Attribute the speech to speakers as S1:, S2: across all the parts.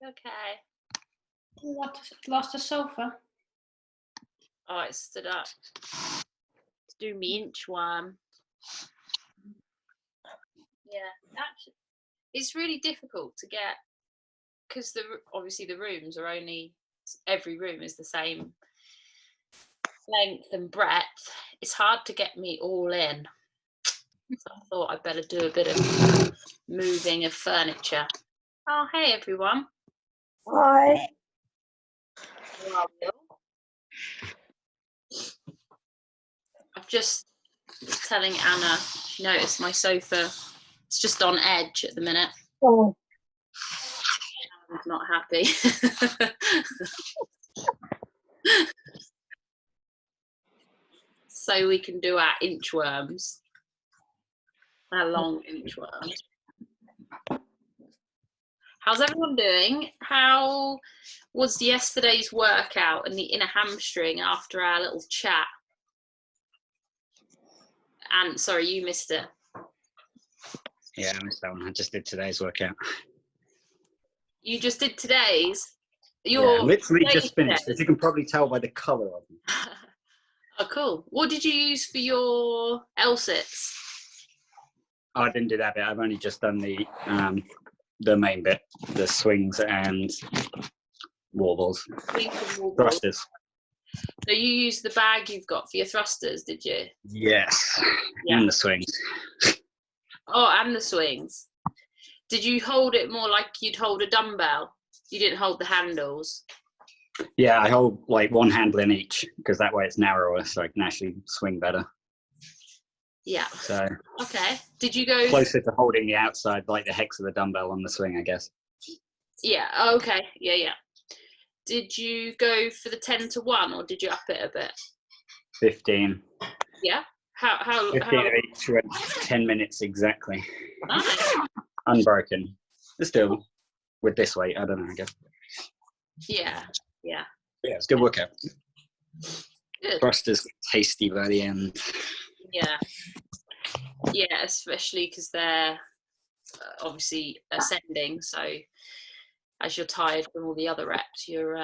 S1: Okay.
S2: What? Lost the sofa?
S1: Oh, it stood up to do me inchworm. Yeah, actually, it's really difficult to get because obviously the rooms are every room is the same length and breadth. It's hard to get me all in. So I thought I'd better do a bit of moving of furniture. Oh, hey everyone.
S3: Hi.
S1: I've just telling Anna, she noticed my sofa, it's just on edge at the minute.
S3: Oh.
S1: I'm not happy. So we can do our inchworms. Our long inchworms. How's everyone doing? How was yesterday's workout and the inner hamstring after our little chat? And sorry, you missed it.
S4: Yeah, I missed that one. I just did today's workout.
S1: You just did today's?
S4: Yeah, literally just finished, as you can probably tell by the colour of them.
S1: Oh, cool. What did you use for your L-sits?
S4: Oh, I didn't do that bit. I've only just done the main bit, the swings and wobbles. Thrusters.
S1: So you used the bag you've got for your thrusters, did you?
S4: Yes,
S1: yeah.
S4: And the swings.
S1: Oh, and the swings. Did you hold it more like you'd hold a dumbbell? You didn't hold the handles?
S4: Yeah, I hold like one handle in each because that way it's narrower, so I can actually swing better.
S1: Yeah.
S4: So.
S1: Okay. Did you go
S4: closer to holding the outside, like the hex of the dumbbell on the swing, I guess.
S1: Yeah. Okay. Yeah. Yeah. Did you go for the 10-1 or did you up it a bit?
S4: 15.
S1: Yeah. How
S4: 15 of each went 10 minutes exactly.
S1: Nice.
S4: Unbroken. Still with this weight, I don't know, I guess.
S1: Yeah. Yeah.
S4: Yeah, it's a good workout.
S1: Good.
S4: Thrusters tasty by the end.
S1: Yeah. Yeah, especially because they're obviously ascending. So as you're tired from all the other reps, you're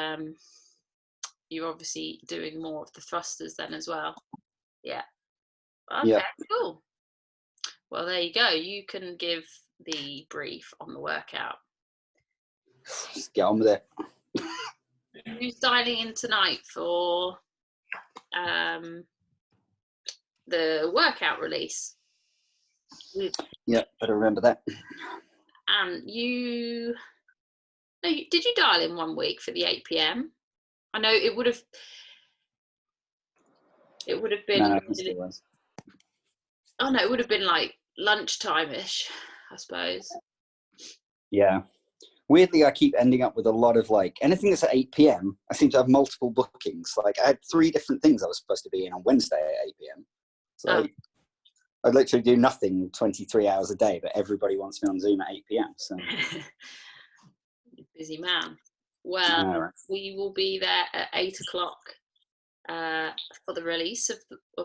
S1: obviously doing more of the thrusters then as well. Yeah. Okay, yeah. Cool. Well, there you go. You can give the brief on the workout.
S4: Just get on with it.
S1: Who's dialing in tonight for the workout release?
S4: Yeah, better remember that.
S1: And did you dial in 1 week for the 8 p.m? I know it would have been.
S4: No, it still was.
S1: Oh no, it would have been like lunchtime-ish, I suppose.
S5: Yeah. Weirdly, I keep ending up with a lot of like anything that's at 8 p.m. I seem to have multiple bookings. Like I had 3 different things I was supposed to be in on Wednesday at 8 p.m. So I literally do nothing 23 hours a day, but everybody wants me on Zoom at 8 p.m. So
S1: busy man. Well, we will be there at 8 o'clock for the release of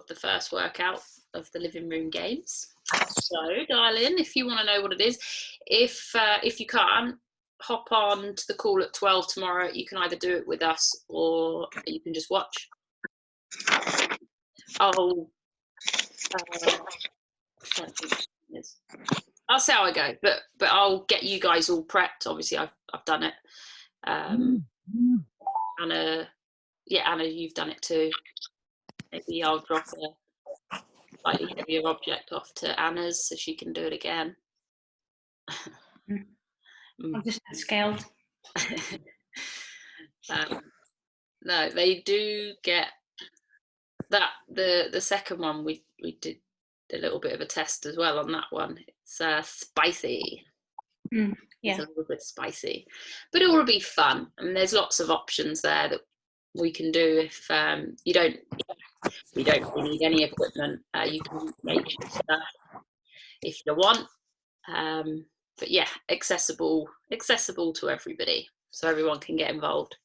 S1: the first workout of the living room games. So dial in if you want to know what it is. If you can't, hop on to the call at 12 tomorrow. You can either do it with us or you can just watch. I'll see how I go, but I'll get you guys all prepped. Obviously, I've done it. Anna, you've done it too. Maybe I'll drop a slightly heavier object off to Anna's so she can do it again.
S2: I'm just scaled.
S1: No, they do get that. The second one we did a little bit of a test as well on that one. It's spicy.
S2: Yeah,
S1: it's a little bit spicy, but it will be fun. I mean, there's lots of options there that we can do. If you don't really need any equipment, you can make stuff if you want. But yeah, accessible to everybody, so everyone can get involved.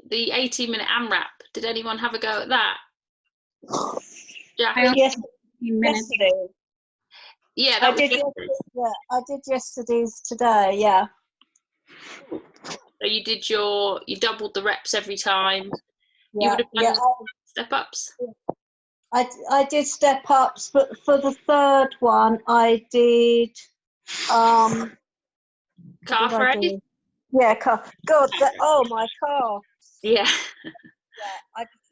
S1: The 18-minute AMRAP, did anyone have a go at that?
S3: Yes, yesterday.
S1: Yeah, that
S3: I did yesterday's today. Yeah.
S1: So you doubled the reps every time. You
S3: Yeah.
S1: would have done step ups.
S3: I did step ups, but for the third one, I did
S1: Calf raise.
S3: Yeah, calf. God, oh my calf.
S1: Yeah.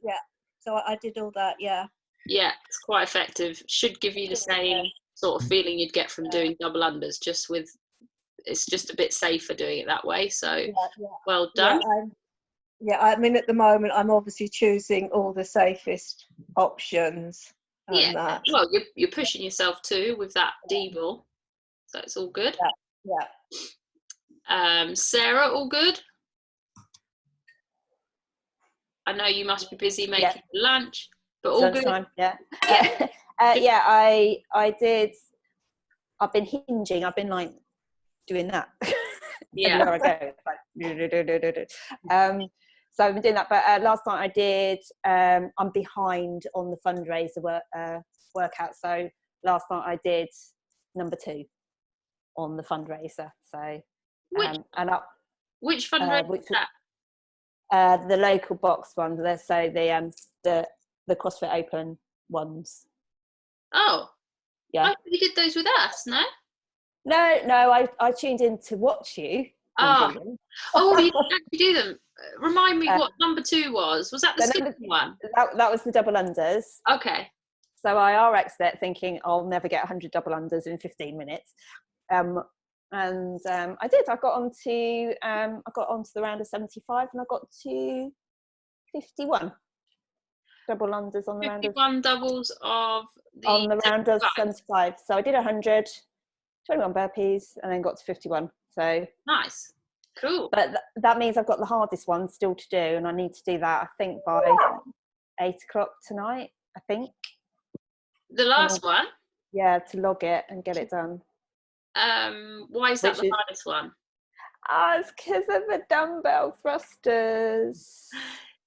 S3: Yeah. So I did all that. Yeah.
S1: Yeah, it's quite effective. Should give you the same sort of feeling you'd get from doing double unders, it's just a bit safer doing it that way. So well done.
S3: I mean, at the moment, I'm obviously choosing all the safest options.
S1: Yeah. Well, you're pushing yourself too with that D-ball, so it's all good.
S3: Yeah.
S1: Sarah, all good? I know you must be busy making lunch, but all good.
S6: Yeah. I did. I've been hinging. I've been like doing that.
S1: Yeah.
S6: Everywhere I go. So I've been doing that. But last night I did. I'm behind on the fundraiser workout. So last night I did number 2 on the fundraiser. So
S1: which fundraiser was that?
S6: The local box ones. So the CrossFit Open ones.
S1: Oh,
S6: yeah.
S1: You did those with us, no?
S6: No. I tuned in to watch you.
S1: Oh, you didn't actually do them. Remind me what number 2 was. Was that the skipping one?
S6: That was the double unders.
S1: Okay.
S6: So I RX'd it thinking I'll never get 100 double unders in 15 minutes. And I did. I got onto the round of 75 and I got to 51 double unders on the round of
S1: 51 doubles on the
S6: round of 75. So I did 100, 21 burpees, and then got to 51. So
S1: nice, cool.
S6: But that means I've got the hardest one still to do, and I need to do that. I think by 8 o'clock tonight. I think
S1: the last one.
S6: Yeah, to log it and get it done.
S1: Why is that the hardest one?
S6: It's because of the dumbbell thrusters.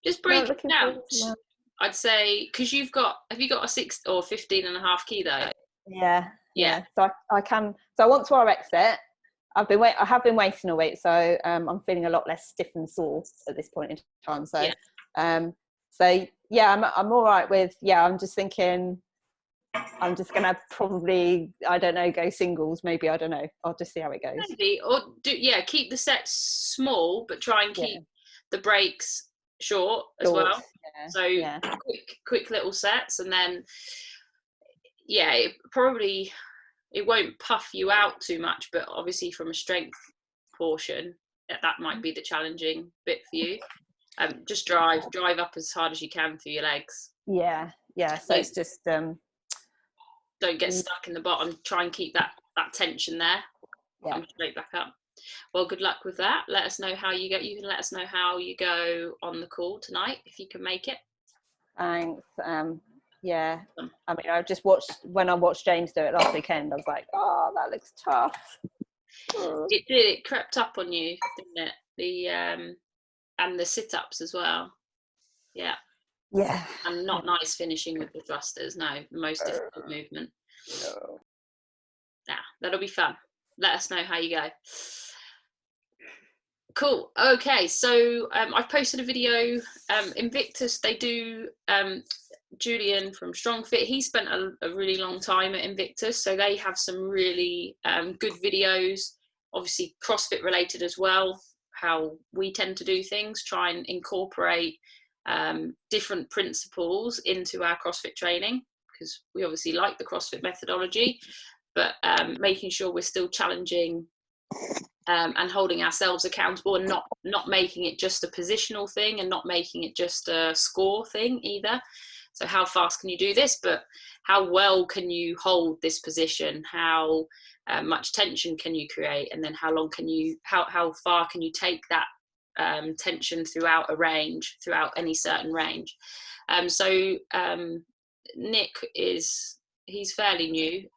S1: Just break it down. I'd say because have you got a 6 or 15.5 kilo?
S6: Yeah. So I can. So I want to RX it. I have been waiting a week, so I'm feeling a lot less stiff and sore at this point in time. So, I'm all right with. Yeah, I'm just thinking. I'm just gonna probably, I don't know, go singles. Maybe, I don't know. I'll just see how it goes.
S1: Maybe, or keep the sets small, but try and keep the breaks short as well. Yeah. So quick little sets, and then it won't puff you out too much, but obviously from a strength portion, that might be the challenging bit for you. Just drive up as hard as you can through your legs.
S6: Yeah. So it's just
S1: don't get stuck in the bottom. Try and keep that tension there. Come straight back up. Well, good luck with that. Let us know how you go. You can let us know how you go on the call tonight if you can make it.
S6: Thanks. Yeah. I mean, when I watched James do it last weekend, I was like, oh, that looks tough.
S1: It did. It crept up on you, didn't it? And the sit-ups as well. Yeah.
S6: Yeah.
S1: And not nice finishing with the thrusters. No, the most difficult movement.
S6: No.
S1: Yeah, that'll be fun. Let us know how you go. Cool. Okay, so I've posted a video. Invictus, they do. Julian from StrongFit, he spent a really long time at Invictus, so they have some really good videos, obviously CrossFit related as well, how we tend to do things, try and incorporate different principles into our CrossFit training, because we obviously like the CrossFit methodology, but making sure we're still challenging and holding ourselves accountable, and not making it just a positional thing and not making it just a score thing either. So how fast can you do this, but how well can you hold this position? How much tension can you create? And then how far can you take that tension throughout a range, throughout any certain range? Nick he's fairly new.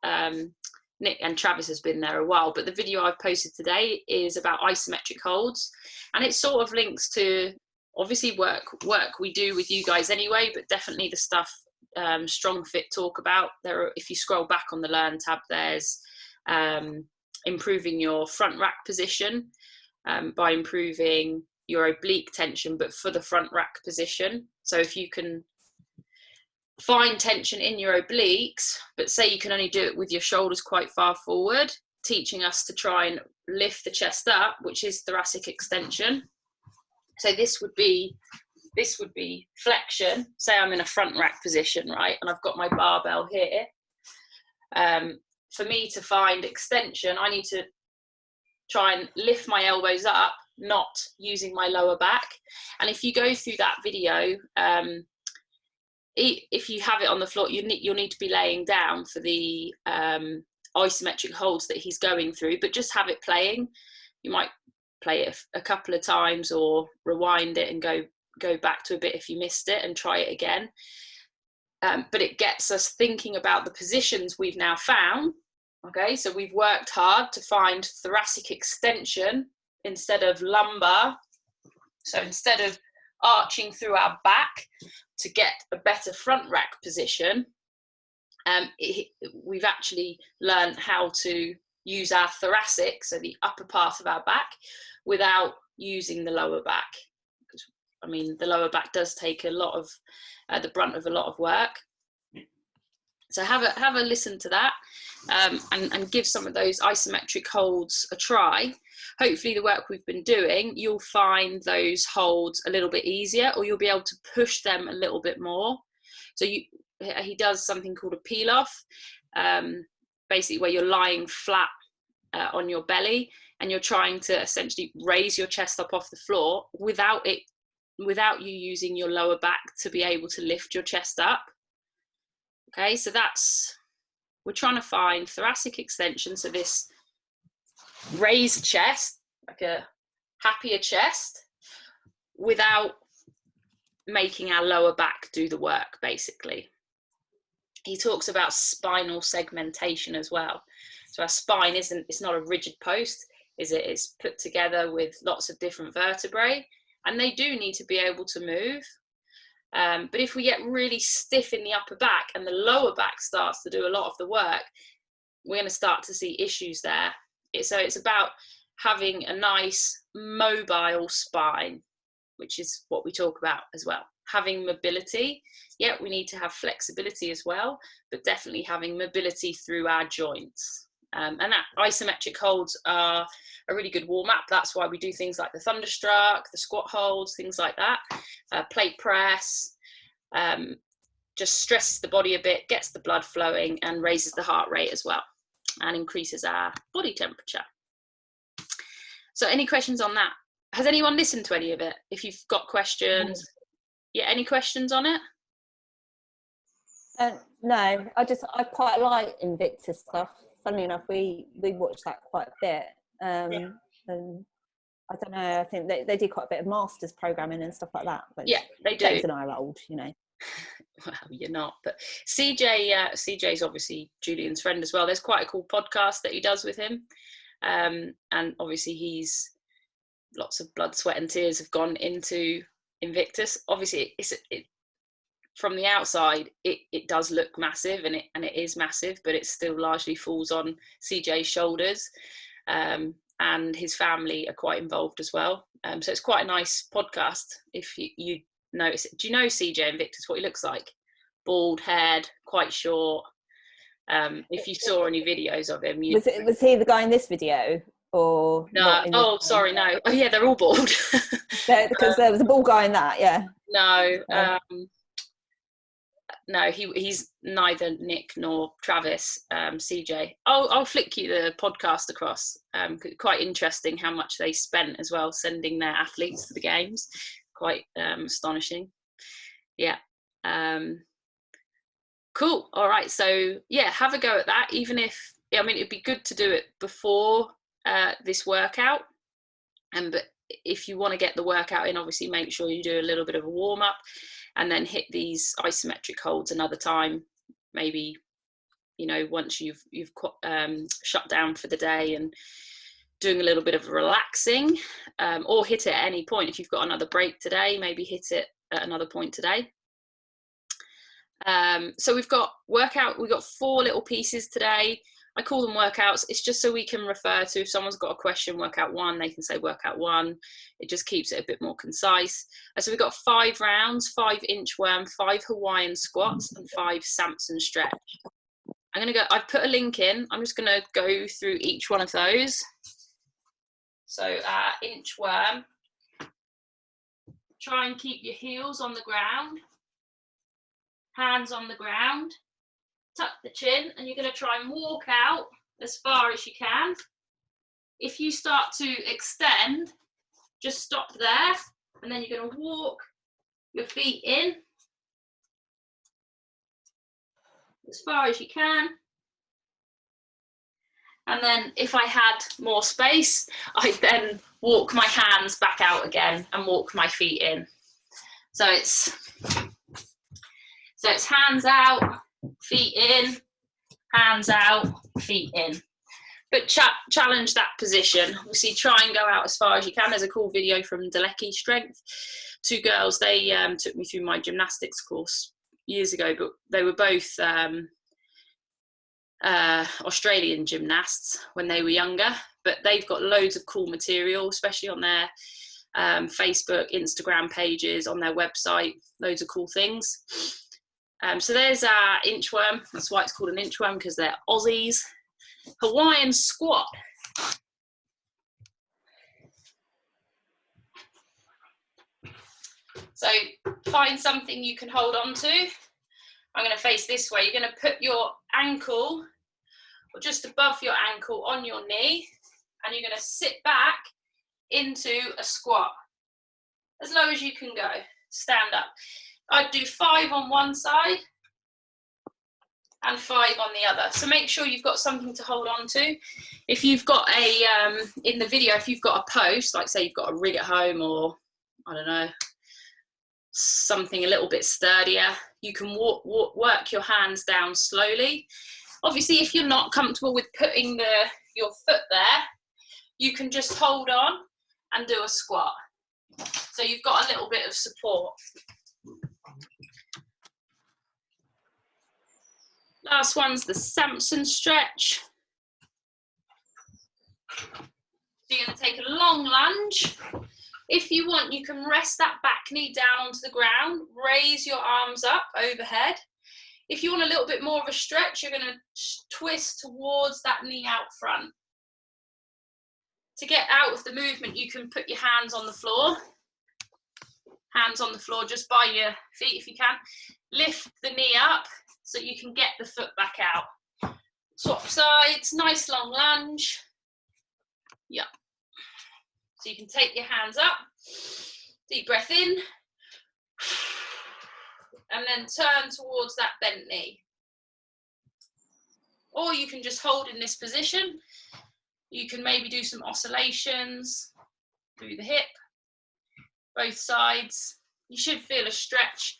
S1: Nick and Travis has been there a while, but the video I've posted today is about isometric holds, and it sort of links to obviously work we do with you guys anyway, but definitely the stuff Strong Fit talk about. If you scroll back on the Learn tab, there's improving your front rack position by improving your oblique tension, but for the front rack position. So if you can find tension in your obliques, but say you can only do it with your shoulders quite far forward, teaching us to try and lift the chest up, which is thoracic extension. So this would be flexion. Say I'm in a front rack position, right? And I've got my barbell here. For me to find extension, I need to try and lift my elbows up, not using my lower back. And if you go through that video, if you have it on the floor, you'll need to be laying down for the isometric holds that he's going through, but just have it playing. You might play it a couple of times or rewind it and go back to a bit if you missed it and try it again. But it gets us thinking about the positions we've now found. Okay, so we've worked hard to find thoracic extension instead of lumbar. So instead of arching through our back to get a better front rack position, we've actually learned how to use our thoracic, so the upper part of our back, without using the lower back. I mean, the lower back does take a lot of the brunt of a lot of work. So have a listen to that, and give some of those isometric holds a try. Hopefully the work we've been doing, you'll find those holds a little bit easier, or you'll be able to push them a little bit more. So he does something called a peel off, basically where you're lying flat on your belly and you're trying to essentially raise your chest up off the floor without you using your lower back to be able to lift your chest up. Okay, so we're trying to find thoracic extension, so this raised chest, like a happier chest, without making our lower back do the work, basically. He talks about spinal segmentation as well. So our spine it's not a rigid post, is it? It's put together with lots of different vertebrae, and they do need to be able to move. But if we get really stiff in the upper back and the lower back starts to do a lot of the work, we're going to start to see issues there. So it's about having a nice mobile spine, which is what we talk about as well. Having mobility. Yeah, we need to have flexibility as well, but definitely having mobility through our joints. And that isometric holds are a really good warm-up. That's why we do things like the thunderstruck, the squat holds, things like that. Plate press, just stresses the body a bit, gets the blood flowing, and raises the heart rate as well, and increases our body temperature. So any questions on that? Has anyone listened to any of it? If you've got questions, yeah, any questions on it?
S6: No, I quite like Invictus stuff. Funnily enough, we watched that quite a bit. And I don't know, I think they do quite a bit of masters programming and stuff like that. But
S1: yeah, they do.
S6: James and I are old, you know.
S1: Well, you're not, but CJ's obviously Julian's friend as well. There's quite a cool podcast that he does with him, and obviously he's lots of blood, sweat, and tears have gone into Invictus. Obviously, from the outside, it does look massive, and it is massive, but it still largely falls on CJ's shoulders, and his family are quite involved as well. So it's quite a nice podcast if you notice it. Do you know CJ Invictus, what he looks like? Bald head, quite short. If you saw any videos of him,
S6: was he the guy in this video? Or
S1: no? Oh, sorry, no. Oh, yeah, they're all bald.
S6: Because there was a bald guy in that, yeah.
S1: No, no, he's neither Nick nor Travis. CJ. I'll flick you the podcast across. Quite interesting how much they spent as well sending their athletes to the games. Quite astonishing. Yeah. Cool. All right. So yeah, have a go at that. Even if, I mean, it'd be good to do it before this workout. But if you want to get the workout in, obviously make sure you do a little bit of a warm up, and then hit these isometric holds another time. Maybe, you know, once you've shut down for the day and doing a little bit of relaxing, or hit it at any point. If you've got another break today, maybe hit it at another point today. So we've got 4 little pieces today. I call them workouts. It's just so we can refer to, if someone's got a question, workout 1, they can say workout 1. It just keeps it a bit more concise. So we've got 5 rounds, 5 inchworm, 5 Hawaiian squats, and 5 Samson stretch. I've put a link in. I'm just gonna go through each one of those. So inchworm, try and keep your heels on the ground, hands on the ground, tuck the chin, and you're going to try and walk out as far as you can. If you start to extend, just stop there, and then you're going to walk your feet in as far as you can. And then if I had more space, I'd then walk my hands back out again and walk my feet in. So it's hands out, feet in, hands out, feet in. But challenge that position. Obviously, try and go out as far as you can. There's a cool video from Thoracic Strength. 2 girls, they took me through my gymnastics course years ago, but they were both Australian gymnasts when they were younger, but they've got loads of cool material, especially on their Facebook, Instagram pages, on their website, loads of cool things. So there's our inchworm. That's why it's called an inchworm, because they're Aussies. Hawaiian squat. So find something you can hold on to. I'm going to face this way. You're going to put your ankle, or just above your ankle, on your knee, and you're going to sit back into a squat as low as you can go. Stand up. I'd do 5 on one side and 5 on the other. So make sure you've got something to hold on to. If you've got in the video, if you've got a post, like say you've got a rig at home, or I don't know, something a little bit sturdier, you can work your hands down slowly. Obviously, if you're not comfortable with putting your foot there, you can just hold on and do a squat. So you've got a little bit of support. Last one's the Samson stretch. So you're going to take a long lunge. If you want, you can rest that back knee down onto the ground, raise your arms up overhead. If you want a little bit more of a stretch, you're going to twist towards that knee out front. To get out of the movement, you can put your hands on the floor. Hands on the floor, just by your feet if you can. Lift the knee up so you can get the foot back out. Swap sides, nice long lunge. Yeah. So you can take your hands up, deep breath in, and then turn towards that bent knee. Or you can just hold in this position. You can maybe do some oscillations through the hip, both sides. You should feel a stretch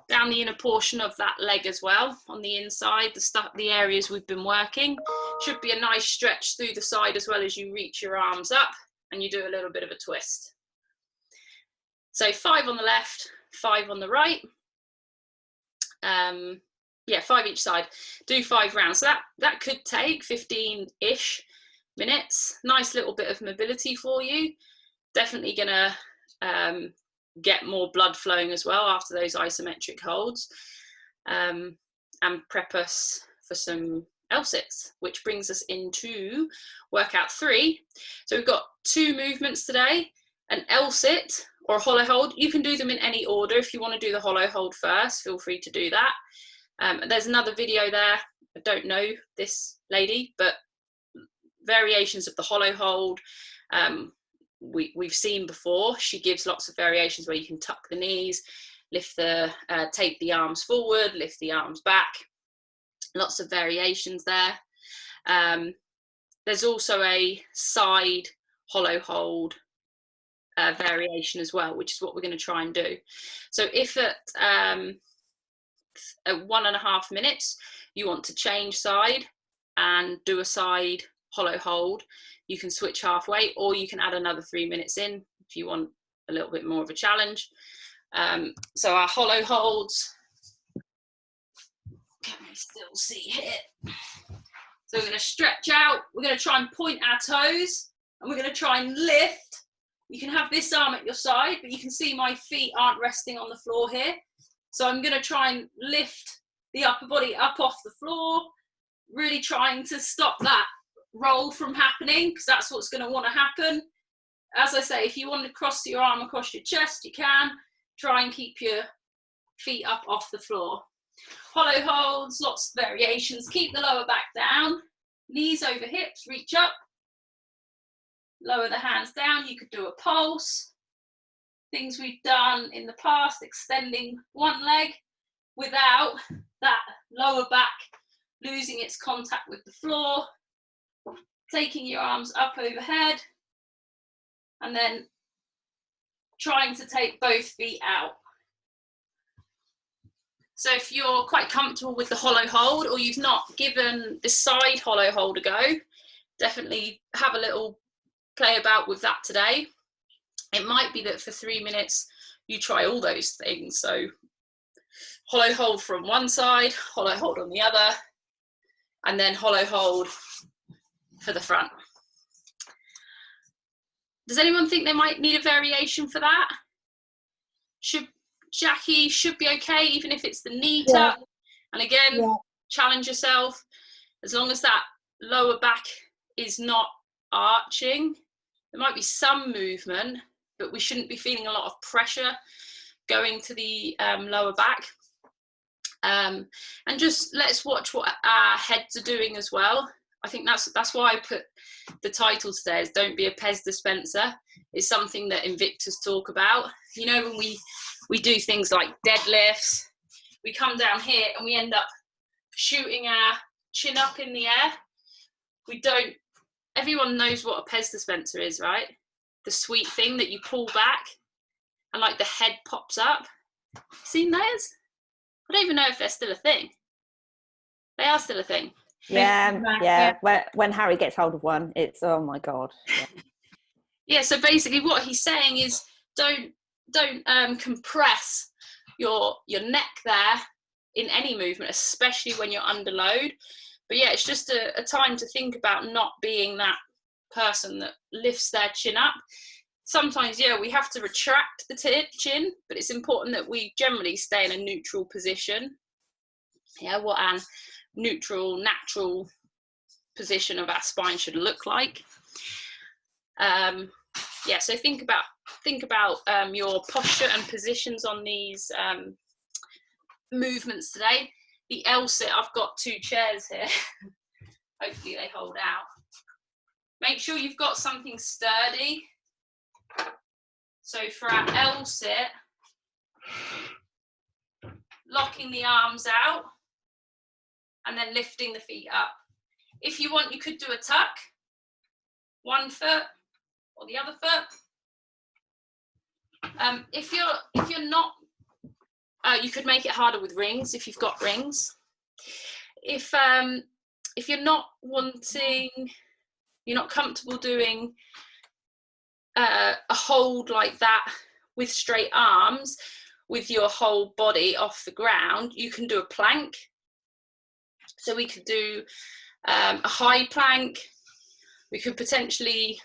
S1: down the inner portion of that leg as well, on the inside, the areas we've been working. Should be a nice stretch through the side as well as you reach your arms up and you do a little bit of a twist. So 5 on the left, 5 on the right. 5 each side. Do 5 rounds. So that could take 15-ish minutes. Nice little bit of mobility for you. Definitely gonna get more blood flowing as well after those isometric holds, and prep us for some L-sits, which brings us into workout 3. So we've got 2 movements today, an L-sit or a hollow hold. You can do them in any order. If you want to do the hollow hold first, feel free to do that. There's another video there. I don't know this lady, but variations of the hollow hold we've seen before. She gives lots of variations where you can tuck the knees, take the arms forward, lift the arms back. Lots of variations there. There's also a side hollow hold variation as well, which is what we're going to try and do. So if at 1.5 minutes you want to change side and do a side hollow hold, you can switch halfway, or you can add another 3 minutes in if you want a little bit more of a challenge. So our hollow holds, can we still see here? So we're going to stretch out. We're going to try and point our toes, and we're going to try and lift. You can have this arm at your side, but you can see my feet aren't resting on the floor here. So I'm going to try and lift the upper body up off the floor, really trying to stop that roll from happening, because that's what's going to want to happen. As I say, if you want to cross your arm across your chest, you can. Try and keep your feet up off the floor. Hollow holds, lots of variations. Keep the lower back down, knees over hips, reach up. Lower the hands down. You could do a pulse. Things we've done in the past, extending one leg without that lower back losing its contact with the floor. Taking your arms up overhead and then trying to take both feet out. So if you're quite comfortable with the hollow hold, or you've not given this side hollow hold a go, definitely have a little play about with that today. It might be that for 3 minutes you try all those things. So hollow hold from one side, hollow hold on the other, and then hollow hold for the front. Does anyone think they might need a variation for that? Jackie should be okay, even if it's the knee tuck. And again, challenge yourself. As long as that lower back is not arching, there might be some movement, but we shouldn't be feeling a lot of pressure going to the lower back. And just let's watch what our heads are doing as well. I think that's why I put the title today is Don't Be a Pez Dispenser. It's something that Invictus talk about. You know, when we do things like deadlifts, we come down here and we end up shooting our chin up in the air. We don't, everyone knows what a Pez dispenser is, right? The sweet thing that you pull back and like the head pops up. Seen those? I don't even know if they're still a thing. They are still a thing.
S6: Yeah. When Harry gets hold of one, it's, oh my God.
S1: Yeah, so basically what he's saying is don't compress your neck there in any movement, especially when you're under load. But yeah, it's just a time to think about not being that person that lifts their chin up. Sometimes, yeah, we have to retract the chin, but it's important that we generally stay in a neutral position. Yeah, what an neutral, natural position of our spine should look like. Yeah, so think about your posture and positions on these movements today. The L sit, I've got 2 chairs here. Hopefully they hold out. Make sure you've got something sturdy. So for our L sit, locking the arms out and then lifting the feet up. If you want, you could do a tuck, one foot or the other foot. If you're not, you could make it harder with rings if you've got rings. If you're not wanting, you're not comfortable doing a hold like that with straight arms, with your whole body off the ground, you can do a plank. So we could do a high plank. We could potentially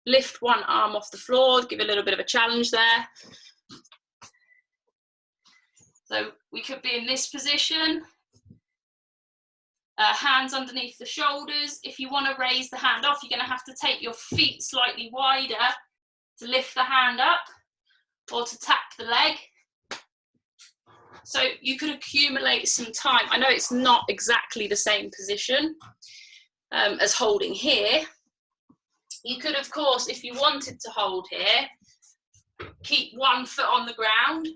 S1: lift one arm off the floor, give a little bit of a challenge there. So we could be in this position, hands underneath the shoulders. If you want to raise the hand off, you're going to have to take your feet slightly wider to lift the hand up or to tap the leg. So you could accumulate some time. I know it's not exactly the same position as holding here. You could, of course, if you wanted to hold here, keep one foot on the ground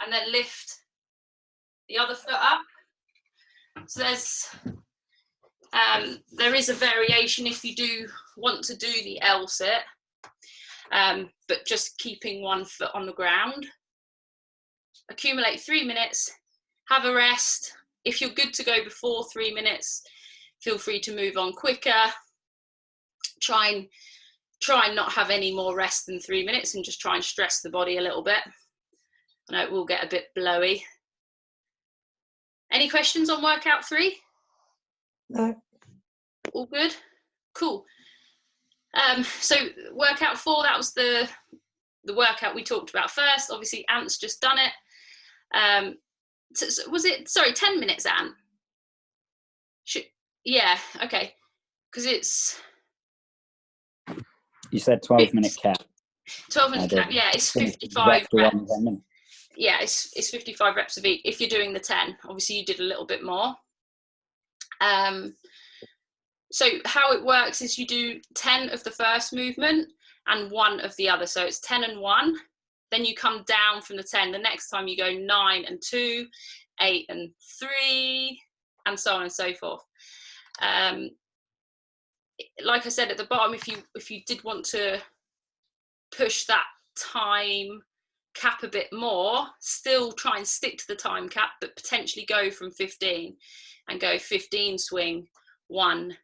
S1: and then lift the other foot up. So there is a variation if you do want to do the L sit, but just keeping one foot on the ground. Accumulate 3 minutes, have a rest. If you're good to go before 3 minutes, feel free to move on quicker. Try and not have any more rest than 3 minutes and just try and stress the body a little bit. I know it will get a bit blowy. Any questions on workout 3?
S3: No.
S1: All good? Cool. So workout 4, that was the workout we talked about first. Obviously, Ant's just done it. So was it, sorry, 10 minutes, Ant? Yeah, okay. Because it's...
S4: You said 12-minute cap.
S1: 12-minute cap, yeah, it's 55 reps. Yeah, it's 55 reps of each if you're doing the 10. Obviously, you did a little bit more. So how it works is you do 10 of the first movement and 1 of the other. So it's 10 and 1. Then you come down from the 10. The next time you go 9 and 2, 8 and 3, and so on and so forth. Like I said at the bottom, if you did want to push that time cap a bit more, still try and stick to the time cap, but potentially go from 15 and go 15 swing, 1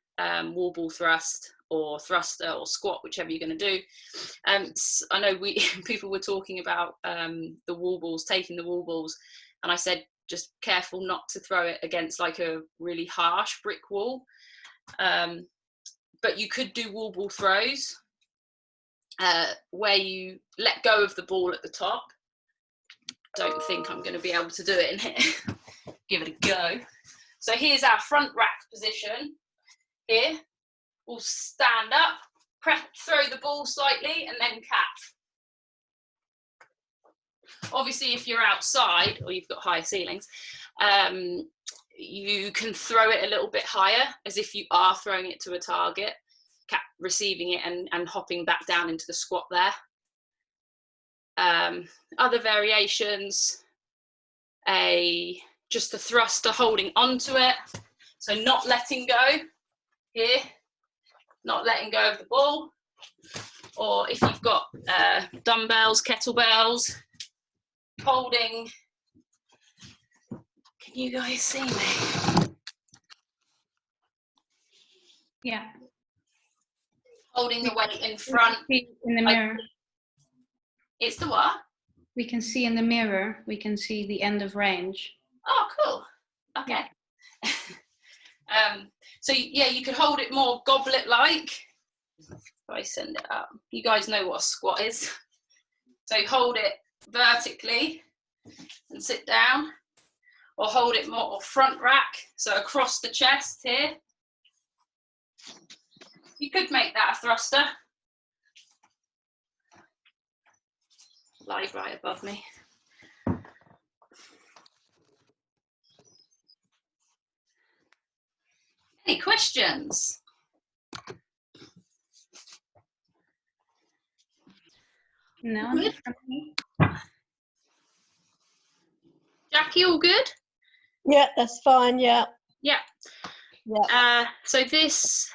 S1: wall ball thrust or thruster or squat, whichever you're going to do. I know people were talking about the wall balls, taking the wall balls, and I said just careful not to throw it against like a really harsh brick wall. But you could do wall ball throws where you let go of the ball at the top. Don't think I'm going to be able to do it in here. Give it a go. So here's our front rack position. Here, we'll stand up, throw the ball slightly, and then catch. Obviously, if you're outside or you've got higher ceilings, you can throw it a little bit higher, as if you are throwing it to a target, receiving it and hopping back down into the squat there. Other variations, just the thruster holding onto it, so not letting go here, not letting go of the ball. Or if you've got dumbbells, kettlebells, holding, can you guys see me?
S2: Yeah.
S1: Holding the weight in front.
S2: In the mirror.
S1: It's the what?
S2: We can see in the mirror, we can see the end of range.
S1: Oh, cool. Okay. So yeah, you could hold it more goblet-like. If I send it up, you guys know what a squat is. So hold it vertically and sit down, or hold it more front rack, so across the chest here. You could make that a thruster. Live right above me. Any questions?
S2: No,
S1: Good.
S2: not from me.
S1: Jackie, all good?
S3: Yeah, that's fine. Yeah.
S1: Yeah.
S3: Yeah.
S1: So this,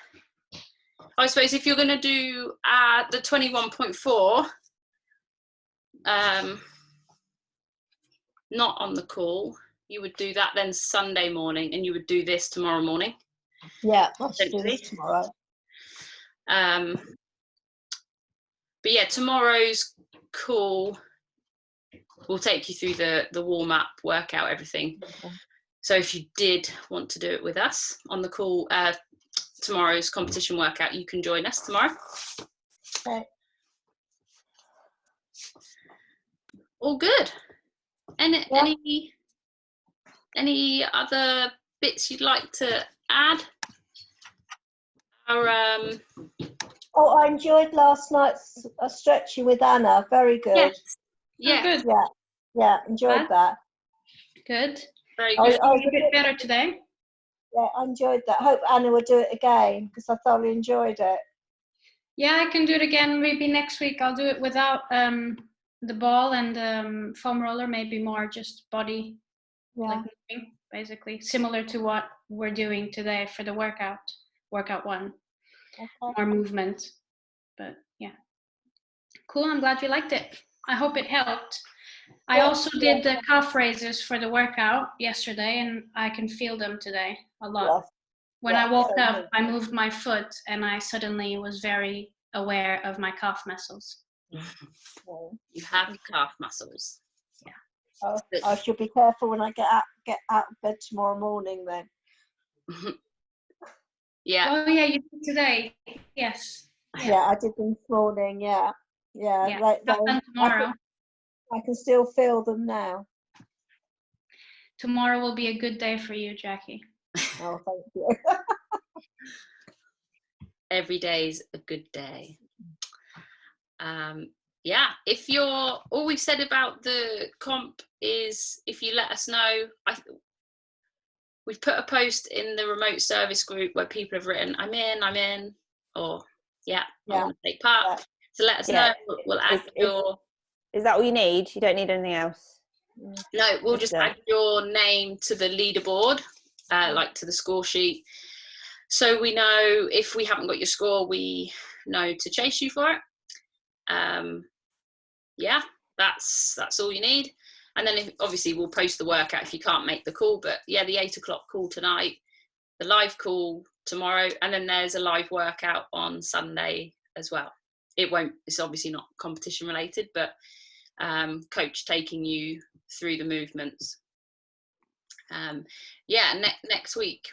S1: I suppose, if you're going to do the 21.4, not on the call, you would do that then Sunday morning, and you would do this tomorrow morning.
S3: Yeah, I'll do this tomorrow.
S1: But yeah, tomorrow's call will take you through the warm-up, workout, everything. Okay. So if you did want to do it with us on the call, tomorrow's competition workout, you can join us tomorrow.
S3: Okay.
S1: All good. Any other bits you'd like to add?
S3: Oh, I enjoyed last night's stretching with Anna. Very good.
S1: Yes. Yeah.
S2: Oh, good.
S3: Yeah, enjoyed that.
S2: Good.
S1: Very good.
S2: I was a bit better today.
S3: Yeah, I enjoyed that. Hope Anna will do it again, because I thoroughly enjoyed it.
S2: Yeah, I can do it again. Maybe next week I'll do it without the ball and foam roller. Maybe more just body, like moving, basically similar to what we're doing today for the workout 1. Okay. More movement, but yeah, cool. I'm glad you liked it. I hope it helped. I also did the calf raises for the workout yesterday, and I can feel them today a lot. Yes. When I woke up, I moved my foot, and I suddenly was very aware of my calf muscles.
S1: You have calf muscles.
S2: Yeah.
S3: I should be careful when I get out of bed tomorrow morning then.
S1: Yeah.
S2: Oh yeah, you did today. Yes.
S3: Yeah, I did them this morning. Yeah.
S2: Not done tomorrow.
S3: I can still feel them now.
S2: Tomorrow will be a good day for you, Jackie.
S3: Oh, thank you.
S1: Every day's a good day. Yeah, if you're, all we've said about the comp is if you let us know. We've put a post in the remote service group where people have written, I'm in, or I want to take part. Yeah. So let us know. We'll add your...
S6: Is that all you need? You don't need anything else?
S1: No, we'll just add your name to the leaderboard, like to the score sheet. So we know if we haven't got your score, we know to chase you for it. That's all you need. And then obviously we'll post the workout if you can't make the call. But yeah, the 8 o'clock call tonight, the live call tomorrow, and then there's a live workout on Sunday as well. It's obviously not competition related, but coach taking you through the movements. Next week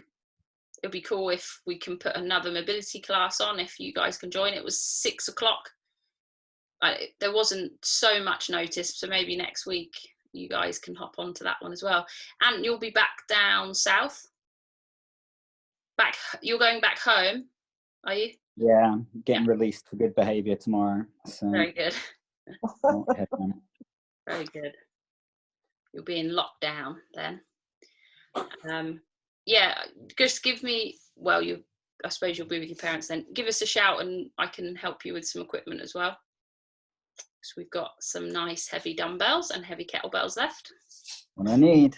S1: it'll be cool if we can put another mobility class on, if you guys can join. It was 6 o'clock. There wasn't so much notice, so maybe next week you guys can hop onto that one as well. And you'll be back down south. You're going back home, are you?
S5: Yeah, getting released for good behaviour tomorrow. So.
S1: Very good. Very good. You'll be in lockdown then. Just give me. I suppose you'll be with your parents then. Give us a shout, and I can help you with some equipment as well. So we've got some nice heavy dumbbells and heavy kettlebells left.
S5: What I need.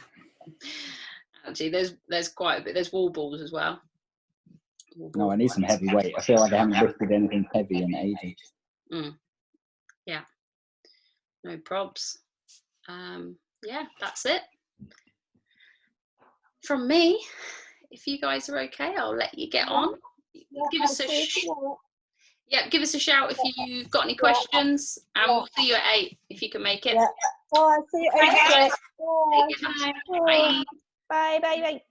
S1: Actually, there's quite a bit. There's wall balls as well.
S5: No, I need some heavy weight. I feel like I haven't lifted anything heavy in ages.
S1: Yeah. No probs. That's it. From me, if you guys are okay, I'll let you get on. Give us a give us a shout if you've got any questions, and we'll see you at 8 if you can make it.
S3: Yeah. Oh, I'll see you at 8.
S1: Bye.
S6: Bye.